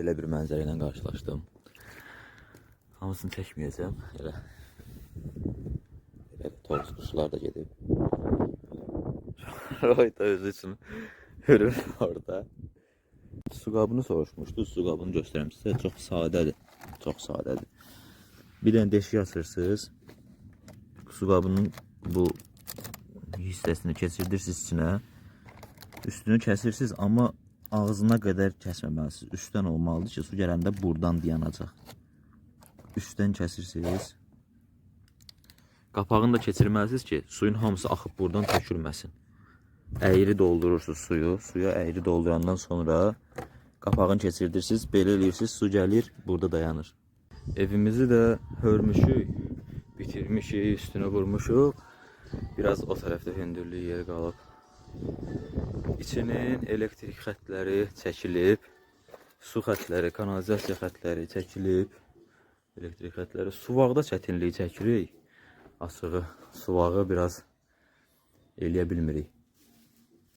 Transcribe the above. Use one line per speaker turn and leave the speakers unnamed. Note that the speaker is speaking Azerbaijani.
belə bir mənzərə ilə qarşılaşdım. Hamısını çəkməyəcəm. Elə toz quşlar da gedib. Roy da özü üçün hürür orada. Su qabını soruşmuşdu. Su qabını göstərəm sizə. Çox sadədir. Çox sadədir. Bir dənə deşik açırsınız. Su qabının bu hissəsini keçirirsiniz içinə. Üstünü kəsirsiniz, amma ağzına qədər kəsməməlisiniz. Üstdən olmalıdır ki, su gələndə buradan dayanacaq. Üstdən kəsirsiniz. Qapağını da keçirməlisiniz ki, suyun hamısı axıb buradan tökülməsin. Əyri doldurursunuz suyu. Suya əyri doldurandan sonra qapağını keçirirsiniz. Belə eləyirsiniz, su gəlir, burada dayanır. Evimizi də hörmüşük, bitirmişik, üstünə vurmuşuq. Biraz o tərəfdə hündürlük yeri qalıb. İçinin elektrik xətləri çəkilib. Su xətləri, kanalizasiya xətləri çəkilib. Elektrik xətləri. Suvaqda çətinlik çəkirik. Açığı, suvağı biraz eləyə bilmirik.